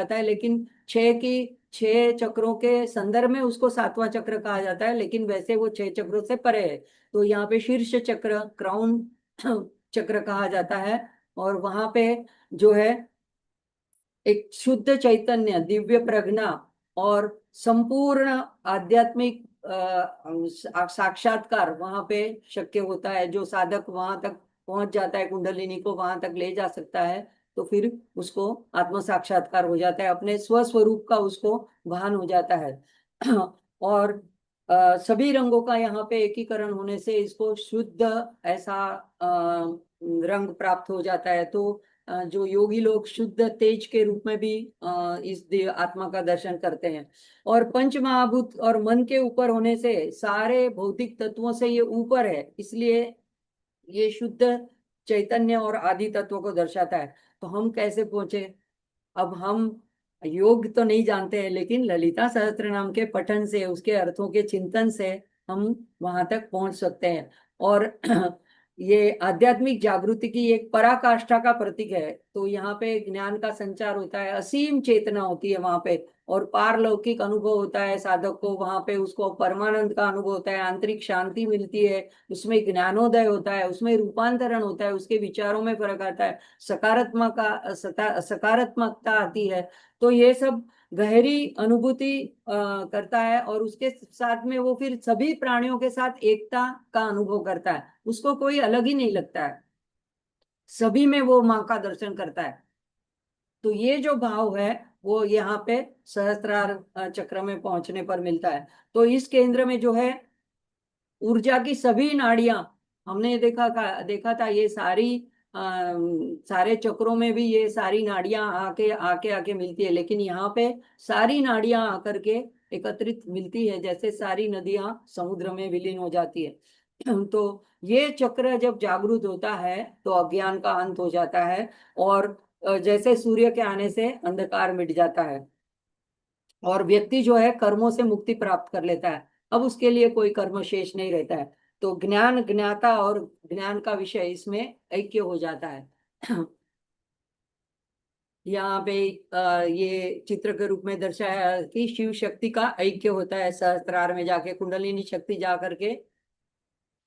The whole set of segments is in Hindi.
जाता है, लेकिन छह चक्रों के संदर्भ में उसको सातवां चक्र कहा जाता है, लेकिन वैसे वो छह चक्रों से परे है। तो यहाँ पे शीर्ष चक्र, क्राउन चक्र कहा जाता है। और वहां पे जो है एक शुद्ध चैतन्य, दिव्य प्रज्ञा और संपूर्ण आध्यात्मिक साक्षात्कार वहां पे शक्य होता है। जो साधक वहां तक पहुंच जाता है, कुंडलिनी को वहां तक ले जा सकता है, तो फिर उसको आत्म साक्षात्कार हो जाता है, अपने स्वस्वरूप का उसको भान हो जाता है। और सभी रंगों का यहाँ पे एकीकरण होने से इसको शुद्ध ऐसा रंग प्राप्त हो जाता है। तो जो योगी लोग शुद्ध तेज के रूप में भी इस आत्मा का दर्शन करते हैं। और पंच महाभूत और मन के ऊपर होने से सारे भौतिक तत्वों से ये ऊपर है, इसलिए ये शुद्ध चैतन्य और आदि तत्वों को दर्शाता है। तो हम कैसे पहुंचे? अब हम योग तो नहीं जानते हैं, लेकिन ललिता सहस्त्र नाम के पठन से, उसके अर्थों के चिंतन से हम वहां तक पहुंच सकते हैं। और ये आध्यात्मिक जागृति की एक पराकाष्ठा का प्रतीक है। तो यहाँ पे ज्ञान का संचार होता है, असीम चेतना होती है वहां पे, और पारलौकिक अनुभव होता है साधक को वहां पे, उसको परमानंद का अनुभव होता है, आंतरिक शांति मिलती है, उसमें ज्ञानोदय होता है, उसमें रूपांतरण होता है, उसके विचारों में फर्क आता है, सकारात्मकता आती है। तो ये सब गहरी अनुभूति करता है, और उसके साथ में वो फिर सभी प्राणियों के साथ एकता का अनुभव करता है, उसको कोई अलग ही नहीं लगता है, सभी में वो माँ का दर्शन करता है। तो ये जो भाव है वो यहाँ पे सहस्त्रार चक्र में पहुंचने पर मिलता है। तो इस केंद्र में जो है ऊर्जा की सभी नाड़ियां, हमने देखा था ये सारी सारे चक्रों में भी ये सारी नाड़ियां आके आके आके मिलती है, लेकिन यहाँ पे सारी नाड़ियां आकर के एकत्रित मिलती है, जैसे सारी नदियां समुद्र में विलीन हो जाती है। तो ये चक्र जब जागृत होता है तो अज्ञान का अंत हो जाता है, और जैसे सूर्य के आने से अंधकार मिट जाता है, और व्यक्ति जो है कर्मों से मुक्ति प्राप्त कर लेता है। अब उसके लिए कोई कर्म शेष नहीं रहता है। तो ज्ञान, ज्ञाता और ज्ञान का विषय इसमें ऐक्य हो जाता है। यहाँ पे ये चित्र के रूप में दर्शाया है कि शिव शक्ति का ऐक्य होता है सहस्त्रार में जाके, कुंडलिनी शक्ति जा करके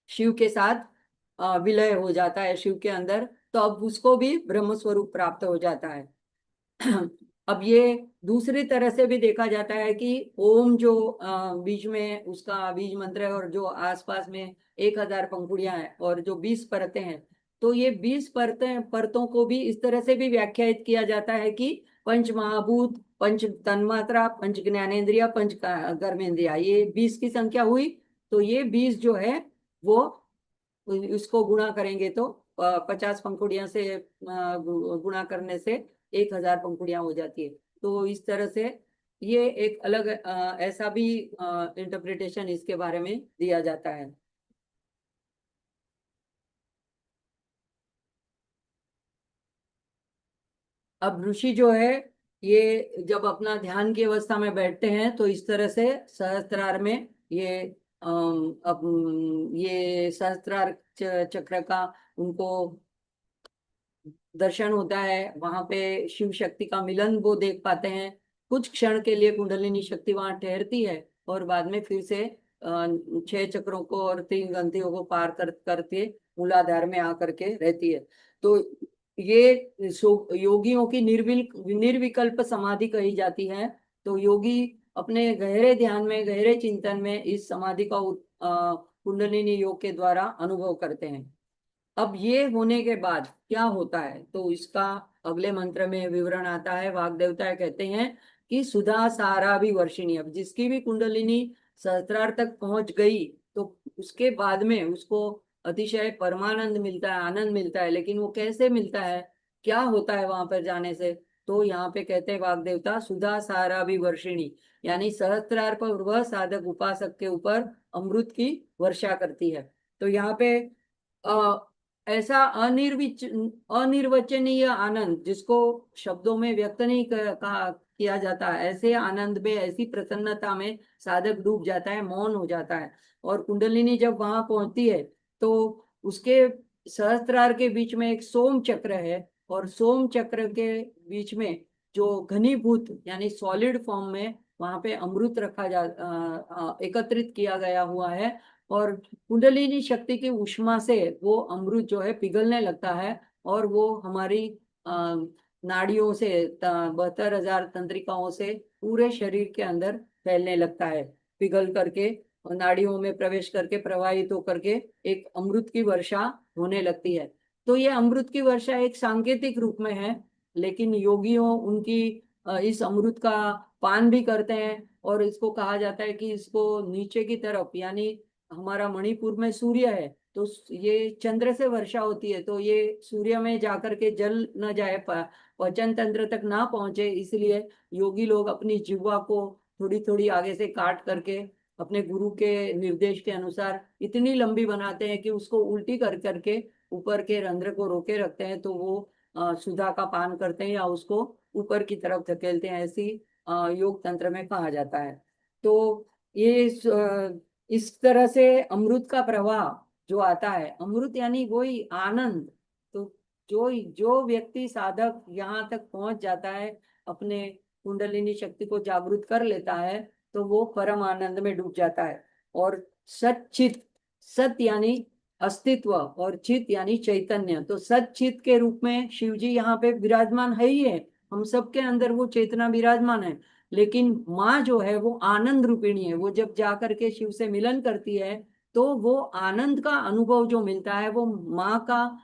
शिव के साथ विलय हो जाता है शिव के अंदर। तो अब उसको भी ब्रह्म स्वरूप प्राप्त हो जाता है। अब ये दूसरी तरह से भी देखा जाता है कि ओम जो बीज में उसका बीज मंत्र है, और जो आसपास में 1,000 पंखुड़ियां हैं और जो 20 परतें हैं, तो ये 20 परतों को भी इस तरह से भी व्याख्यायित किया जाता है कि पंच महाभूत, पंच तन्मात्रा, पंच ज्ञानेन्द्रिया, पंच कर्मेंद्रिया, ये 20 की संख्या हुई। तो ये 20 जो है वो, इसको गुणा करेंगे तो 50 पंखुड़ियां से गुणा करने से 1,000 पंखुड़ियां हो जाती है। तो इस तरह से ये एक अलग ऐसा भी इंटरप्रिटेशन इसके बारे में दिया जाता है। अब ऋषि जो है ये जब अपना ध्यान की अवस्था में बैठते हैं तो इस तरह से सहस्त्रार में ये अब ये सहस्त्रार चक्र का उनको दर्शन होता है, वहां पे शिव शक्ति का मिलन वो देख पाते हैं। कुछ क्षण के लिए कुंडलिनी शक्ति वहां ठहरती है, और बाद में फिर से छह चक्रों को और तीन ग्रंथियों को पार करके मूलाधार में आकर के रहती है। तो ये योगियों की निर्विकल्प समाधि कही जाती है। तो योगी अपने गहरे ध्यान में, गहरे चिंतन में इस समाधि का कुंडलिनी योग के द्वारा अनुभव करते हैं। अब ये होने के बाद क्या होता है, तो इसका अगले मंत्र में विवरण आता है। वाग देवता कहते हैं कि सुधा सारा भी वर्षिणी, अब जिसकी भी कुंडलिनी सहस्त्रार तक पहुंच गई, तो उसके बाद में उसको अतिशय परमानंद मिलता है, आनंद मिलता है। लेकिन वो कैसे मिलता है, क्या होता है वहां पर जाने से? तो यहाँ पे कहते हैं वाग देवता, सुधा सारा भी वर्षिणी, यानी सहस्त्रार पर वह साधक उपासक के ऊपर अमृत की वर्षा करती है। तो यहाँ पे ऐसा अनिर्वचनीय आनंद, जिसको शब्दों में व्यक्त नहीं कहा किया जाता, ऐसे आनंद में, ऐसी प्रसन्नता में साधक डूब जाता है, मौन हो जाता है। और कुंडलिनी जब वहां पहुंचती है तो उसके सहस्त्रार के बीच में एक सोम चक्र है, और सोम चक्र के बीच में जो घनीभूत यानी सॉलिड फॉर्म में वहां पे अमृत एकत्रित किया गया हुआ है। और कुंडलिनी शक्ति की ऊष्मा से वो अमृत जो है पिघलने लगता है, और वो हमारी नाड़ियों से 72,000 तंत्रिकाओं से पूरे शरीर के अंदर फैलने लगता है, पिघल करके और नाड़ियों में प्रवेश करके प्रवाहित होकर के एक अमृत की वर्षा होने लगती है। तो ये अमृत की वर्षा एक सांकेतिक रूप में है, लेकिन योगियों उनकी इस अमृत का पान भी करते हैं। और इसको कहा जाता है कि इसको नीचे की तरफ, यानी हमारा मणिपुर में सूर्य है, तो ये चंद्र से वर्षा होती है, तो ये सूर्य में जाकर के जल न जाए, पाचन तंत्र तक ना पहुंचे, इसलिए योगी लोग अपनी जिह्वा को थोड़ी थोड़ी आगे से काट करके अपने गुरु के निर्देश के अनुसार इतनी लंबी बनाते हैं कि उसको उल्टी कर करके ऊपर के रंध्र को रोके रखते हैं, तो वो सुधा का पान करते हैं या उसको ऊपर की तरफ धकेलते हैं, ऐसी योग तंत्र में कहा जाता है। तो ये इस तरह से अमृत का प्रवाह जो आता है, अमृत यानी वही आनंद। तो जो जो व्यक्ति साधक यहाँ तक पहुंच जाता है, अपने कुंडलिनी शक्ति को जागृत कर लेता है, तो वो परम आनंद में डूब जाता है। और सच्चित, सत यानी अस्तित्व और चित यानी चैतन्य, तो सच्चित के रूप में शिव जी यहाँ पे विराजमान है ही है, हम सबके अंदर वो चेतना विराजमान है। लेकिन माँ जो है वो आनंद रूपिणी है, वो जब जा करके शिव से मिलन करती है, तो वो आनंद का अनुभव जो मिलता है, वो माँ का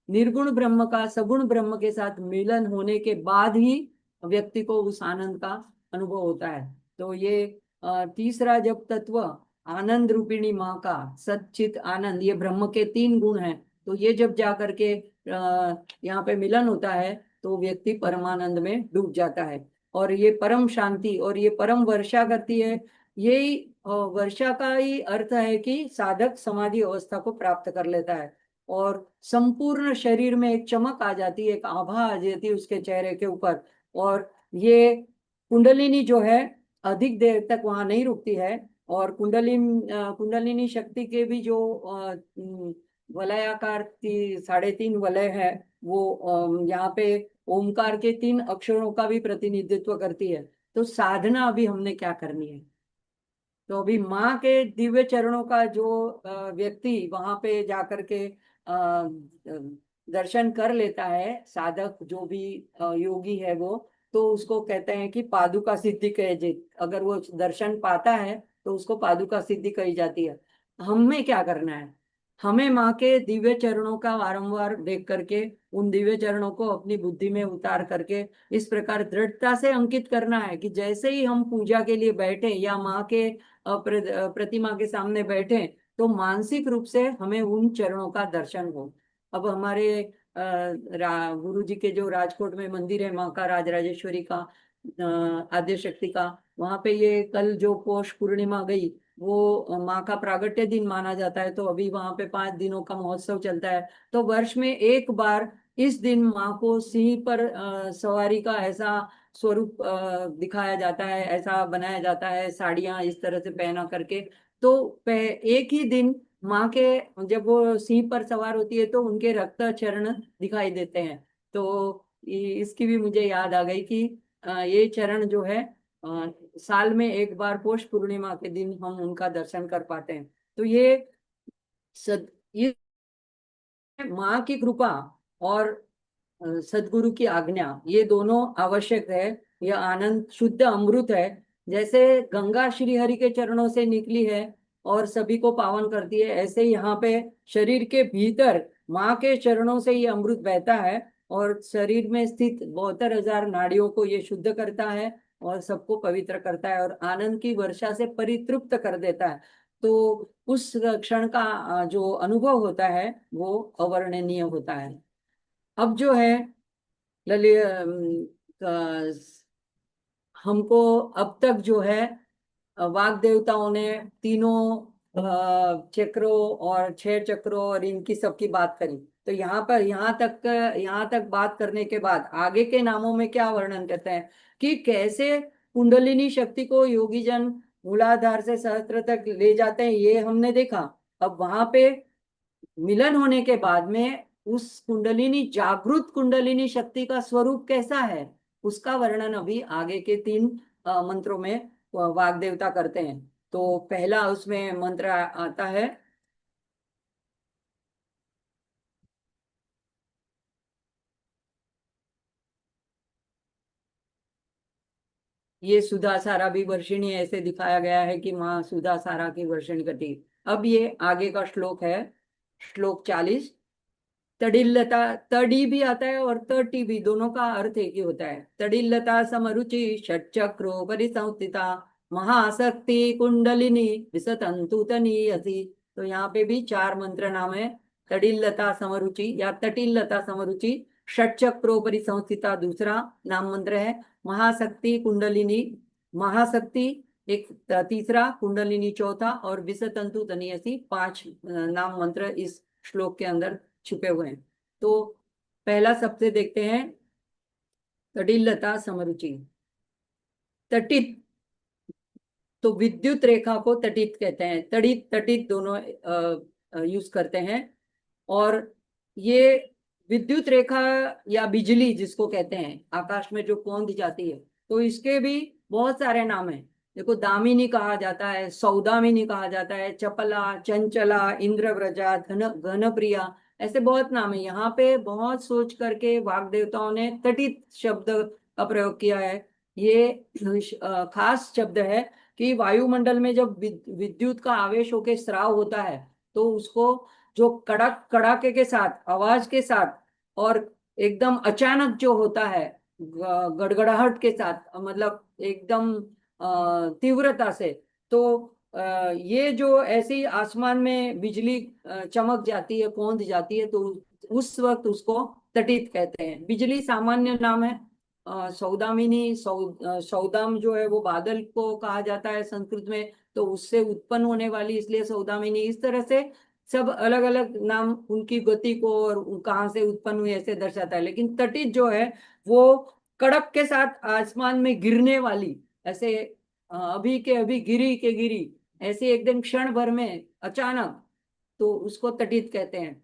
निर्गुण ब्रह्म का सगुण ब्रह्म के साथ मिलन होने के बाद ही व्यक्ति को उस आनंद का अनुभव होता है। तो ये तीसरा जब तत्व आनंद रूपिणी माँ का, सच्चित आनंद, ये ब्रह्म के तीन गुण हैं, तो ये जब जा करके यहाँ पे मिलन होता है, तो व्यक्ति परमानंद में डूब जाता है। और ये परम शांति और ये परम वर्षा करती है। यही वर्षा का ही अर्थ है कि साधक समाधि अवस्था को प्राप्त कर लेता है, और संपूर्ण शरीर में एक चमक आ जाती है, एक आभा आ जाती है उसके चेहरे के ऊपर। और ये कुंडलिनी जो है अधिक देर तक वहां नहीं रुकती है। और कुंडलिनी शक्ति के भी जो वलयाकार 3.5 वलय है, वो यहाँ पे ओमकार के 3 अक्षरों का भी प्रतिनिधित्व करती है। तो साधना अभी हमने क्या करनी है, तो अभी माँ के दिव्य चरणों का जो व्यक्ति वहां पे जाकर के दर्शन कर लेता है, साधक जो भी योगी है वो, तो उसको कहते हैं कि पादुका सिद्धि कहे जित, अगर वो दर्शन पाता है तो उसको पादुका सिद्धि कही जाती है। हमें क्या करना है, हमें माँ के दिव्य चरणों का वारंवार देख करके उन दिव्य चरणों को अपनी बुद्धि में उतार करके इस प्रकार दृढ़ता से अंकित करना है कि जैसे ही हम पूजा के लिए बैठे या माँ के प्रतिमा के सामने बैठे, तो मानसिक रूप से हमें उन चरणों का दर्शन हो। अब हमारे गुरु जी के जो राजकोट में मंदिर है माँ का, राजराजेश्वरी का, आद्य शक्ति का, वहां पे ये कल जो पौष पूर्णिमा गई, वो माँ का प्रागट्य दिन माना जाता है, तो अभी वहां पे 5 दिनों का महोत्सव चलता है। तो वर्ष में एक बार इस दिन माँ को सिंह पर सवारी का ऐसा स्वरूप दिखाया जाता है, ऐसा बनाया जाता है, साड़ियां इस तरह से पहना करके। तो एक ही दिन माँ के, जब वो सिंह पर सवार होती है, तो उनके रक्त चरण दिखाई देते हैं। तो इसकी भी मुझे याद आ गई कि ये चरण जो है साल में एक बार पौष पूर्णिमा के दिन हम उनका दर्शन कर पाते हैं। तो ये माँ की कृपा और सदगुरु की आज्ञा, ये दोनों आवश्यक है। यह आनंद शुद्ध अमृत है। जैसे गंगा श्री हरि के चरणों से निकली है और सभी को पावन करती है, ऐसे ही यहाँ पे शरीर के भीतर माँ के चरणों से ये अमृत बहता है, और शरीर में स्थित 72,000 नाड़ियों को ये शुद्ध करता है और सबको पवित्र करता है और आनंद की वर्षा से परितृप्त कर देता है। तो उस क्षण का जो अनुभव होता है वो अवर्णनीय होता है। अब जो है ललित, हमको अब तक जो है वाग देवताओं ने तीनों चक्रों और 6 चक्रों और इनकी सबकी बात करी। तो यहाँ पर यहाँ तक बात करने के बाद आगे के नामों में क्या वर्णन करते हैं कि कैसे कुंडलिनी शक्ति को योगी जन मूलाधार से सहस्त्र तक ले जाते हैं, ये हमने देखा। अब वहां पे मिलन होने के बाद में उस कुंडलिनी, जागृत कुंडलिनी शक्ति का स्वरूप कैसा है, उसका वर्णन अभी आगे के 3 मंत्रों में वाग देवता करते हैं। तो पहला उसमें मंत्र आता है, ये सुधा सारा भी वर्षिणी, ऐसे दिखाया गया है कि माँ सुधा सारा की वर्षिणी करती। अब ये आगे का श्लोक है, श्लोक 40। तडिल्लता, तड़ी भी आता है और तटी भी, दोनों का अर्थ एक ही होता है। तडिल्लता समरुचि षट्चक्रो परिसंस्थिता महाशक्ति कुंडलिनी विसतंतु तनीयसी। तो यहाँ पे भी 4 मंत्र नाम है। तडिल्लता समरुचि या तटिल्लता समरुचि, षट्चक्रो परिसंस्थिता दूसरा नाम मंत्र है। महाशक्ति कुंडलिनी, महाशक्ति एक तीसरा, कुंडलिनी चौथा, और विसतंतु तनीयसी 5 नाम मंत्र इस श्लोक के अंदर छुपे हुए हैं। तो पहला सबसे देखते हैं, तडिल्लता समरुचि। तटित, तो विद्युत रेखा को तटित कहते हैं, तड़ित तटित दोनों यूज करते हैं। और ये विद्युत रेखा या बिजली जिसको कहते हैं, आकाश में जो कौंध जाती है, तो इसके भी बहुत सारे नाम हैं। देखो, दामिनी कहा जाता है, सौदामिनी कहा जाता है, चपला, चंचला, इंद्रव्रजा, घन घनप्रिया, ऐसे बहुत नाम है। यहाँ पे बहुत सोच करके वाग देवताओं ने तटित शब्द का प्रयोग किया है। ये खास शब्द है कि वायुमंडल में जब विद्युत का आवेश होकर स्राव होता है, तो उसको जो कड़क कड़ाके के साथ, आवाज के साथ, और एकदम अचानक जो होता है, गड़गड़ाहट के साथ, मतलब एकदम तीव्रता से, तो ये जो ऐसी आसमान में बिजली चमक जाती है, कौंध जाती है, तो उस वक्त उसको तटित कहते हैं। बिजली सामान्य नाम है। सौदामिनी, सौदाम जो है वो बादल को कहा जाता है संस्कृत में, तो उससे उत्पन्न होने वाली, इसलिए सौदामिनी। इस तरह से सब अलग अलग नाम उनकी गति को और कहाँ से उत्पन्न हुई ऐसे दर्शाता है। लेकिन तटित जो है वो कड़क के साथ आसमान में गिरने वाली, ऐसे अभी के अभी गिरी के गिरी, ऐसे एकदम क्षण भर में अचानक, तो उसको तटित कहते हैं।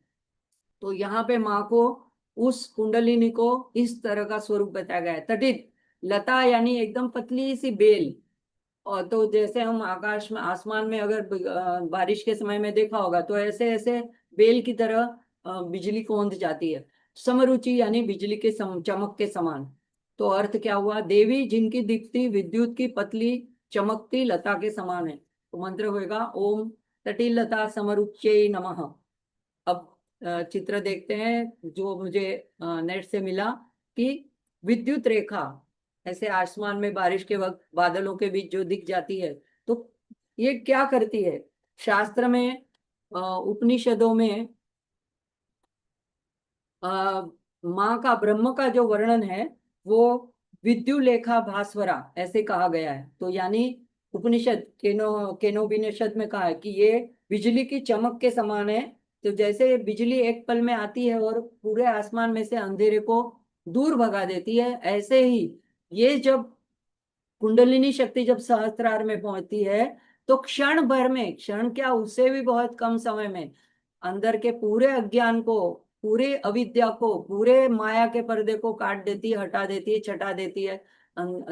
तो यहाँ पे माँ को, उस कुंडलिनी को इस तरह का स्वरूप बताया गया है, तटित। लता यानी एकदम पतली सी बेल। और तो जैसे हम आकाश में, आसमान में अगर बारिश के समय में देखा होगा, तो ऐसे ऐसे बेल की तरह बिजली कौंध जाती है। समरुचि यानी बिजली के चमक के समान। तो अर्थ क्या हुआ, देवी जिनकी दीप्ति विद्युत की पतली चमकती लता के समान है। तो मंत्र होएगा, ओम तटिलता समरुच्यै नमः। अब चित्र देखते हैं जो मुझे नेट से मिला, कि विद्युत रेखा ऐसे आसमान में बारिश के वक्त बादलों के बीच जो दिख जाती है, तो ये क्या करती है। शास्त्र में, उपनिषदों में आ, माँ का, ब्रह्म का जो वर्णन है, वो विद्युलेखा भास्वरा ऐसे कहा गया है। तो यानी उपनिषद केनोपनिषद में कहा है कि ये बिजली की चमक के समान है। तो जैसे बिजली एक पल में आती है और पूरे आसमान में से अंधेरे को दूर भगा देती है, ऐसे ही ये जब कुंडलिनी शक्ति जब सहस्त्रार में पहुंचती है, तो क्षण भर में, क्षण क्या, उससे भी बहुत कम समय में, अंदर के पूरे अज्ञान को, पूरे अविद्या को, पूरे माया के पर्दे को काट देती है, हटा देती है, छटा देती है।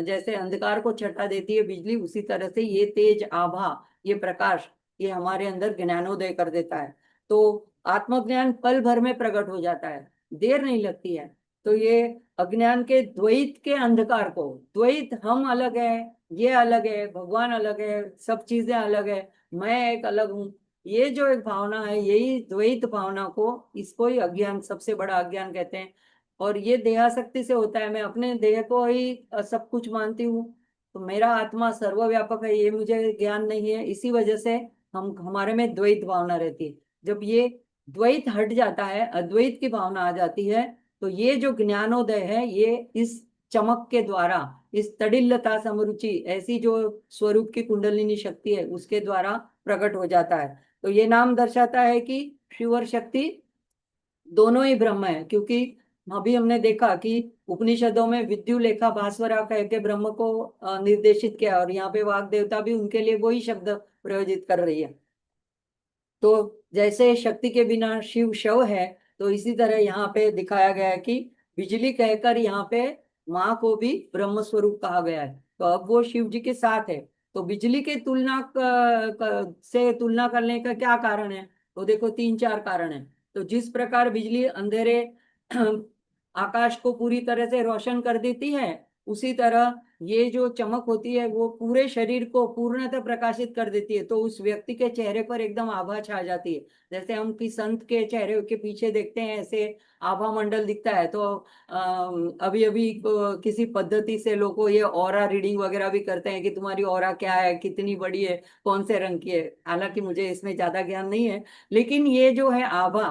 जैसे अंधकार को छटा देती है बिजली, उसी तरह से ये तेज आभा, ये प्रकाश, ये हमारे अंदर ज्ञानोदय कर देता है। तो आत्मज्ञान पल भर में प्रकट हो जाता है, देर नहीं लगती है। तो ये अज्ञान के द्वैत के अंधकार को, द्वैत, हम अलग है, ये अलग है, भगवान अलग है, सब चीजें अलग है, मैं एक अलग हूँ, ये जो एक भावना है, यही द्वैत भावना को, इसको ही अज्ञान, सबसे बड़ा अज्ञान कहते हैं। और ये देहासक्ति से होता है, मैं अपने देह को ही सब कुछ मानती हूँ, तो मेरा आत्मा सर्वव्यापक है, ये मुझे ज्ञान नहीं है। इसी वजह से हम, हमारे में द्वैत भावना रहती है। जब ये द्वैत हट जाता है, अद्वैत की भावना आ जाती है, तो ये जो ज्ञानोदय है, ये इस चमक के द्वारा, इस तडिल्लता समरुचि ऐसी जो स्वरूप की कुंडलिनी शक्ति है, उसके द्वारा प्रकट हो जाता है। तो ये नाम दर्शाता है कि शिव और शक्ति दोनों ही ब्रह्म है। क्योंकि अभी हमने देखा कि उपनिषदों में विद्युलेखा भास्वरा कह के ब्रह्म को निर्देशित किया, और यहाँ पे वाग देवता भी उनके लिए वही शब्द प्रयोजित कर रही है। तो जैसे शक्ति के बिना शिव शव है, तो इसी तरह यहाँ पे दिखाया गया है कि बिजली कहकर यहाँ पे माँ को भी ब्रह्म स्वरूप कहा गया है। तो अब वो शिव जी के साथ है। तो बिजली के से तुलना करने का क्या कारण है? तो देखो, तीन चार कारण है। तो जिस प्रकार बिजली अंधेरे आकाश को पूरी तरह से रोशन कर देती है, उसी तरह ये जो चमक होती है वो पूरे शरीर को पूर्णतः प्रकाशित कर देती है। तो उस व्यक्ति के चेहरे पर एकदम आभा छा जाती है। जैसे हम किसी संत के चेहरे के पीछे देखते हैं, ऐसे आभा मंडल दिखता है। तो अभी अभी किसी पद्धति से लोग को ये ऑरा रीडिंग वगैरह भी करते हैं कि तुम्हारी ऑरा क्या है, कितनी बड़ी है, कौन से रंग की है। हालांकि मुझे इसमें ज्यादा ज्ञान नहीं है, लेकिन ये जो है आभा,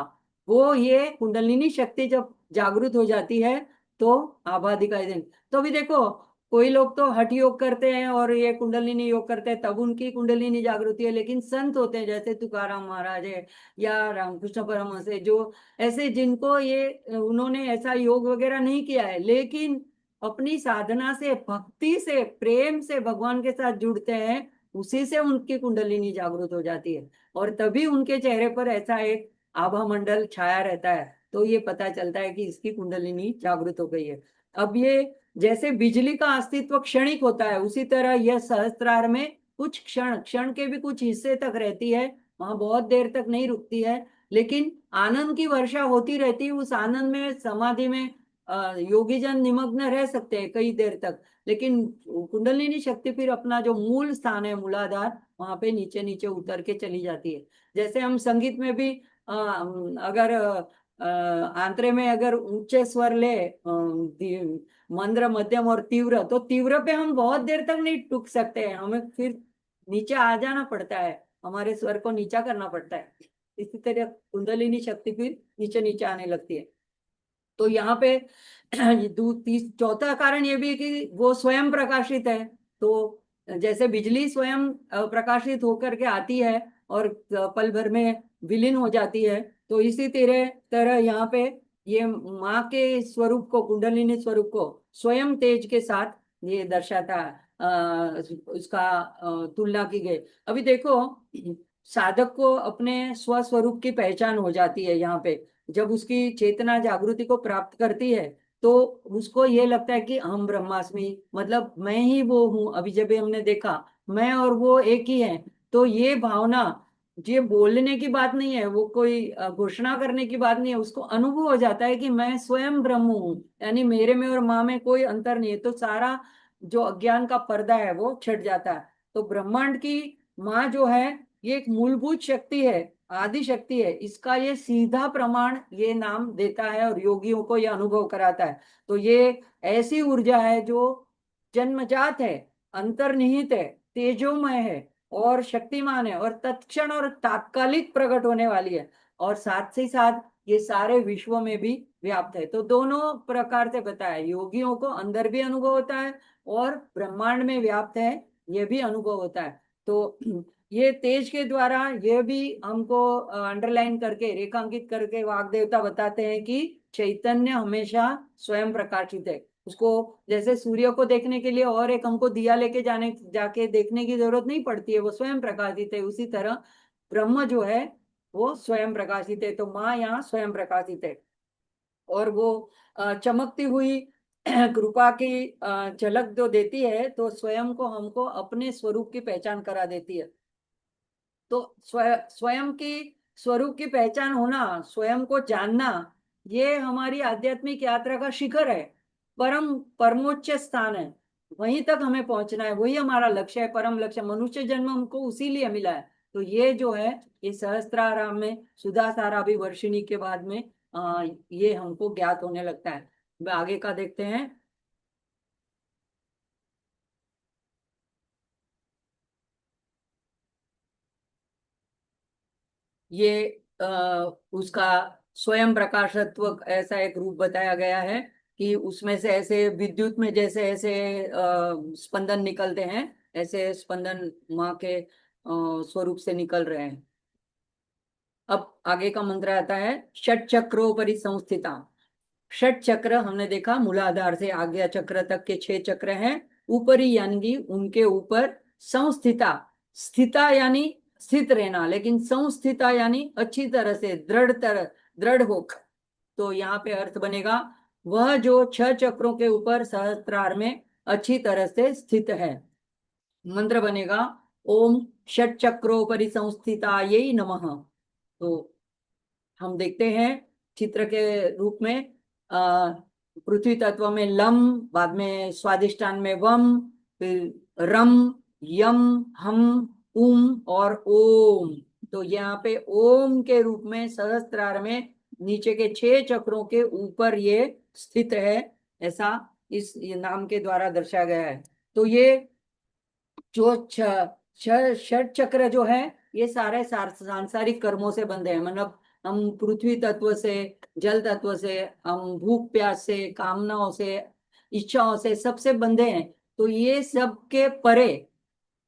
वो ये कुंडलिनी शक्ति जब जागृत हो जाती है तो आभा दिखाई दे। तो अभी देखो, कोई लोग तो हठ योग करते हैं और ये कुंडलिनी योग करते हैं, तब उनकी कुंडलिनी जागृति है। लेकिन संत होते हैं जैसे तुकाराम महाराज है या रामकृष्ण परमहंस है, जो ऐसे जिनको ये उन्होंने ऐसा योग वगैरह नहीं किया है, लेकिन अपनी साधना से, भक्ति से, प्रेम से भगवान के साथ जुड़ते हैं, उसी से उनकी कुंडलिनी जागृत हो जाती है। और तभी उनके चेहरे पर ऐसा एक आभा मंडल छाया रहता है। तो ये पता चलता है कि इसकी कुंडलिनी जागृत हो गई है। अब ये जैसे बिजली का अस्तित्व क्षणिक होता है, उसी तरह यह सहस्त्रार में कुछ क्षण, क्षण के भी कुछ हिस्से तक रहती है, वहां बहुत देर तक नहीं रुकती है। लेकिन आनंद की वर्षा होती रहती है। उस आनंद में, समाधि में योगी जन निमग्न रह सकते हैं कई देर तक। लेकिन कुंडलिनी शक्ति फिर अपना जो मूल स्थान है, मूलाधार, वहां पे नीचे नीचे उतर के चली जाती है। जैसे हम संगीत में भी अगर आंतरे में अगर ऊंचे स्वर ले, मंद्र, मध्यम और तीव्र, तो तीव्र पे हम बहुत देर तक नहीं टुक सकते हैं, हमें फिर नीचे आ जाना पड़ता है, हमारे स्वर को नीचा करना पड़ता है। इसी तरह कुंडलिनी शक्ति फिर नीचे नीचे आने लगती है। तो यहाँ पे चौथा कारण ये भी है कि वो स्वयं प्रकाशित है। तो जैसे बिजली स्वयं प्रकाशित होकर के आती है और पल भर में विलीन हो जाती है, तो इसी तरह तरह यहाँ पे ये माँ के स्वरूप को, कुंडलिनी स्वरूप को स्वयं तेज के साथ ये दर्शाता है, उसका तुलना की गई। अभी देखो, साधक को अपने स्वस्वरूप की पहचान हो जाती है यहाँ पे। जब उसकी चेतना जागृति को प्राप्त करती है, तो उसको ये लगता है कि हम ब्रह्मास्मि, मतलब मैं ही वो हूँ। अभी जब हमने देखा, मैं और वो एक ही है। तो ये भावना, ये बोलने की बात नहीं है, वो कोई घोषणा करने की बात नहीं है, उसको अनुभव हो जाता है कि मैं स्वयं ब्रह्म हूँ, यानी मेरे में और माँ में कोई अंतर नहीं है। तो सारा जो अज्ञान का पर्दा है वो छट जाता है। तो ब्रह्मांड की माँ जो है, ये एक मूलभूत शक्ति है, आदि शक्ति है। इसका ये सीधा प्रमाण ये नाम देता है और योगियों को ये अनुभव कराता है। तो ये ऐसी ऊर्जा है जो जन्मजात है, अंतर्निहित है, तेजोमय है और शक्तिमान है, और तत्क्षण और तात्कालिक प्रकट होने वाली है। और साथ ही साथ ये सारे विश्व में भी व्याप्त है। तो दोनों प्रकार से बताया, योगियों को अंदर भी अनुभव होता है और ब्रह्मांड में व्याप्त है, ये भी अनुभव होता है। तो ये तेज के द्वारा ये भी हमको अंडरलाइन करके, रेखांकित करके वाग देवता बताते हैं कि चैतन्य हमेशा स्वयं प्रकाशित है। उसको, जैसे सूर्य को देखने के लिए और एक हमको दिया लेके जाके देखने की जरूरत नहीं पड़ती है, वो स्वयं प्रकाशित है। उसी तरह ब्रह्म जो है वो स्वयं प्रकाशित है। तो माँ यहाँ स्वयं प्रकाशित है। और वो चमकती हुई कृपा की झलक जो देती है, तो स्वयं को हमको अपने स्वरूप की पहचान करा देती है। तो स्वयं की स्वरूप की पहचान होना, स्वयं को जानना, ये हमारी आध्यात्मिक यात्रा का शिखर है, परमोच्च स्थान है। वहीं तक हमें पहुंचना है, वही हमारा लक्ष्य है, परम लक्ष्य। मनुष्य जन्म हमको उसी लिए मिला है। तो ये जो है, ये सहस्त्राराम में सुधा साराभि वर्षिणी के बाद में ये हमको ज्ञात होने लगता है। आगे का देखते हैं। ये उसका स्वयं प्रकाशत्व ऐसा एक रूप बताया गया है कि उसमें से ऐसे विद्युत में जैसे ऐसे स्पंदन निकलते हैं, ऐसे स्पंदन माँ के स्वरूप से निकल रहे हैं। अब आगे का मंत्र आता है, षट चक्रोपरि संस्थिता। षट चक्र हमने देखा, मूलाधार से आज्ञा चक्र तक के 6 चक्र हैं। ऊपरी यानी उनके ऊपर संस्थिता, स्थिता यानी स्थित रहना, लेकिन संस्थिता यानी अच्छी तरह से, दृढ़ होकर। तो यहाँ पे अर्थ बनेगा, वह जो 6 चक्रों के ऊपर सहस्त्रार में अच्छी तरह से स्थित है। मंत्र बनेगा ओम षट चक्रोपरि संस्थितायै नमः। तो हम देखते हैं चित्र के रूप में, पृथ्वी तत्व में लम, बाद में स्वादिष्टान में वम, फिर रम, यम, हम, उम और ओम। तो यहाँ पे ओम के रूप में सहस्त्रार में नीचे के 6 चक्रों के ऊपर ये स्थित है, ऐसा इस ये नाम के द्वारा दर्शाया गया है। तो ये जो षट चक्र जो है, ये सारे सांसारिक कर्मों से बंधे हैं। मतलब हम पृथ्वी तत्व से, जल तत्व से, हम भूख प्यास से, कामनाओं से, इच्छाओं से, सबसे बंधे हैं। तो ये सब के परे,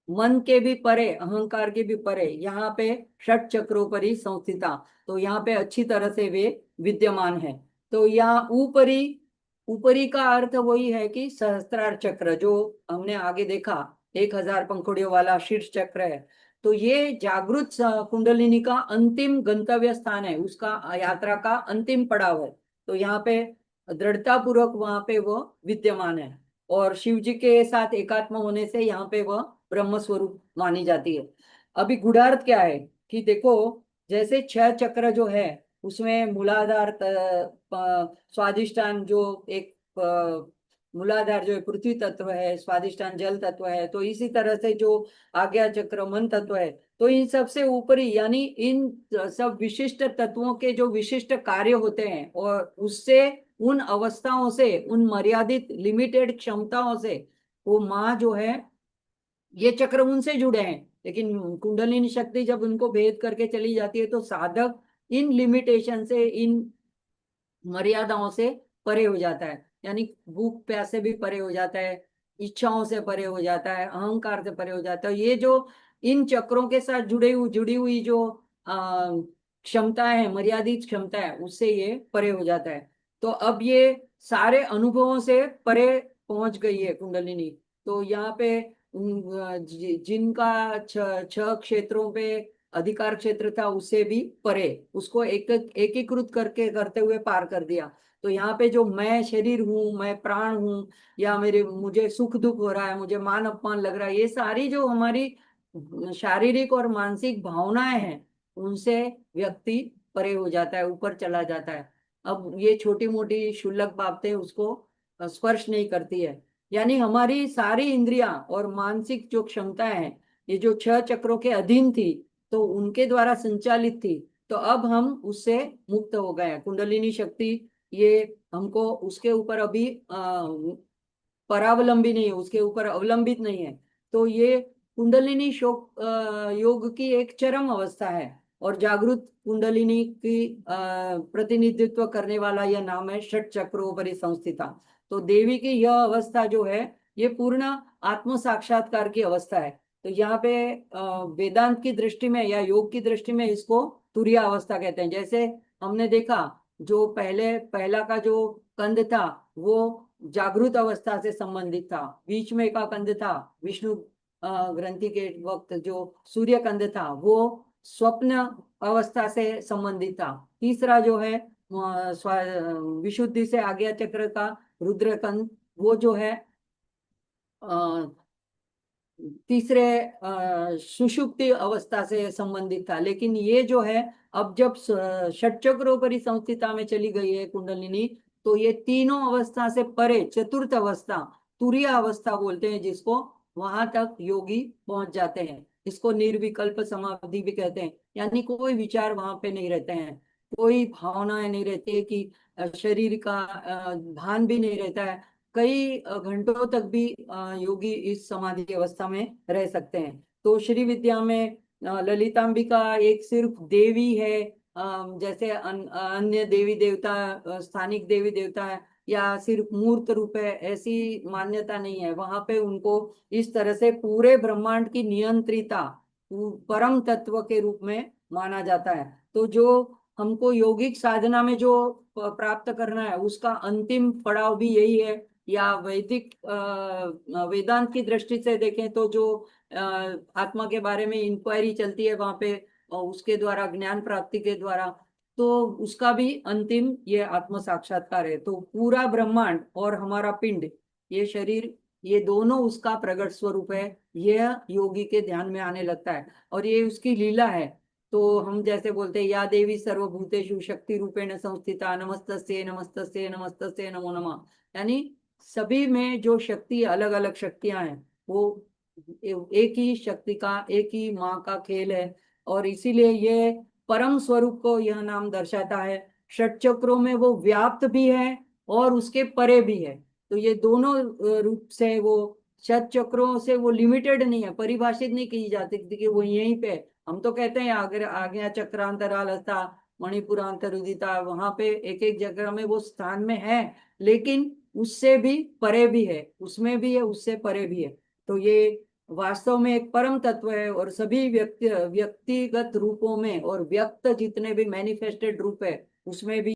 मन के भी परे, अहंकार के भी परे, यहाँ पे षट चक्रों पर ही संस्थिता, तो यहाँ पे अच्छी तरह से वे विद्यमान है। तो यहाँ ऊपरी, ऊपरी का अर्थ वही है कि सहस्त्रार चक्र जो हमने आगे देखा, 1000 पंखुड़ियों वाला शीर्ष चक्र है। तो ये जागृत कुंडलिनी का अंतिम गंतव्य स्थान है, उसका यात्रा का अंतिम पड़ाव है। तो यहाँ पे दृढ़ता पूर्वक वहां पे वो विद्यमान है, और शिव जी के साथ एकात्म होने से यहाँ पे वह ब्रह्म स्वरूप मानी जाती है। अभी गुणार्थ क्या है कि देखो, जैसे 6 चक्र जो है, उसमें मूलाधार स्वादिष्टान जो एक मूलाधार जो है पृथ्वी तत्व है, स्वादिष्टान जल तत्व है, तो इसी तरह से जो आज्ञा चक्र मन तत्व है। तो इन सबसे ऊपरी, यानी इन सब विशिष्ट तत्वों के जो विशिष्ट कार्य होते हैं, और उससे उन अवस्थाओं से, उन मर्यादित लिमिटेड क्षमताओं से वो माँ जो है, ये चक्र उनसे जुड़े हैं। लेकिन कुंडलिनी शक्ति जब उनको भेद करके चली जाती है, तो साधक इन लिमिटेशन से, इन मर्यादाओं से परे हो जाता है। यानी भूख प्यास से भी परे हो जाता है, इच्छाओं से परे हो जाता है, अहंकार से परे हो जाता है। ये जो इन चक्रों के साथ जुड़ी हुई जो क्षमताएं हैं, मर्यादित क्षमता है, उससे ये परे हो जाता है। तो अब ये सारे अनुभवों से परे पहुंच गई है कुंडलिनी। तो यहाँ पे जिनका 6 क्षेत्रों पे अधिकार क्षेत्र था, उससे भी परे, उसको एकीकृत करके करते हुए पार कर दिया। तो यहाँ पे जो मैं शरीर हूँ, मैं प्राण हूँ, या मेरे मुझे सुख दुख हो रहा है, मुझे मान अपमान लग रहा है, ये सारी जो हमारी शारीरिक और मानसिक भावनाएं हैं, उनसे व्यक्ति परे हो जाता है, ऊपर चला जाता है। अब ये छोटी मोटी क्षुल्लक बातें उसको स्पर्श नहीं करती है। यानी हमारी सारी इंद्रियां और मानसिक जो क्षमताएं हैं, ये जो 6 चक्रों के अधीन थी, तो उनके द्वारा संचालित थी। तो अब हम उससे मुक्त हो गए हैं। कुंडलिनी शक्ति ये हमको उसके ऊपर अभी परावलंबी नहीं है, उसके ऊपर अवलंबित नहीं है। तो ये कुंडलिनी योग की एक चरम अवस्था है। और जागृत कुंडलिनी की प्रतिनिधित्व करने वाला यह नाम है षट चक्रोपरि संस्थिता। तो देवी की यह अवस्था जो है, ये पूर्ण आत्म साक्षात्कार की अवस्था है। तो यहाँ पे वेदांत की दृष्टि में या योग की दृष्टि में इसको तुरीय अवस्था कहते हैं। जैसे हमने देखा, जो पहला का जो कंद था, वो जागृत अवस्था से संबंधित था। बीच में का कंद था विष्णु ग्रंथि के वक्त, जो सूर्य कंद था, वो स्वप्न अवस्था से संबंधित था। तीसरा जो है विशुद्धि से आज्ञा चक्र का रुद्र कंद, वो जो है तीसरे सुषुप्ति अवस्था से संबंधित था। लेकिन ये जो है, अब जब षटचक्रोपरि संस्थिता में चली गई है कुंडलिनी, तो ये तीनों अवस्था से परे चतुर्थ अवस्था, तुरीय अवस्था बोलते हैं जिसको, वहां तक योगी पहुंच जाते हैं। इसको निर्विकल्प समाधि भी कहते हैं। यानी कोई विचार वहां पे नहीं रहते हैं, कोई भावनाएं नहीं रहती है कि शरीर का भान भी नहीं रहता है। कई घंटों तक भी योगी इस समाधि अवस्था में रह सकते हैं। तो श्री विद्या में ललितांबिका एक सिर्फ देवी है, जैसे अन्य देवी देवता, स्थानिक देवी देवता है, या सिर्फ मूर्त रूप है, ऐसी मान्यता नहीं है। वहां पे उनको इस तरह से पूरे ब्रह्मांड की नियंत्रिता, परम तत्व के रूप में माना जाता है। तो जो हमको यौगिक साधना में जो प्राप्त करना है, उसका अंतिम पड़ाव भी यही है। या वैदिक वेदांत की दृष्टि से देखें, तो जो आत्मा के बारे में इंक्वायरी चलती है वहां पे, उसके द्वारा, ज्ञान प्राप्ति के द्वारा, तो उसका भी अंतिम ये आत्म साक्षात्कार है। तो पूरा ब्रह्मांड और हमारा पिंड, ये शरीर, ये दोनों उसका प्रगट स्वरूप है। यह योगी के ध्यान में आने लगता है और ये उसकी लीला है। तो हम जैसे बोलते हैं, या देवी सर्वभूतेषु शक्ति रूपेण संस्थिता नमस्तस्यै नमस्तस्यै नमस्तस्यै नमो नमः। यानी सभी में जो शक्ति, अलग अलग शक्तियां हैं, वो एक ही शक्ति का, एक ही माँ का खेल है। और इसीलिए ये परम स्वरूप को यह नाम दर्शाता है। षट चक्रों में वो व्याप्त भी है और उसके परे भी है। तो ये दोनों रूप से वो, षट चक्रों से वो लिमिटेड नहीं है, परिभाषित नहीं की जा सकती कि वो यहीं पे है। हम तो कहते हैं अगर आज्ञा चक्रांतरालता मणिपुरांतरुदिता, वहां पे एक एक जगह में वो स्थान में है, लेकिन उससे भी परे भी है, उसमें भी है, उससे परे भी है। तो ये वास्तव में एक परम तत्व है और सभी व्यक्तिगत रूपों में और व्यक्त जितने भी मैनिफेस्टेड रूप है उसमें भी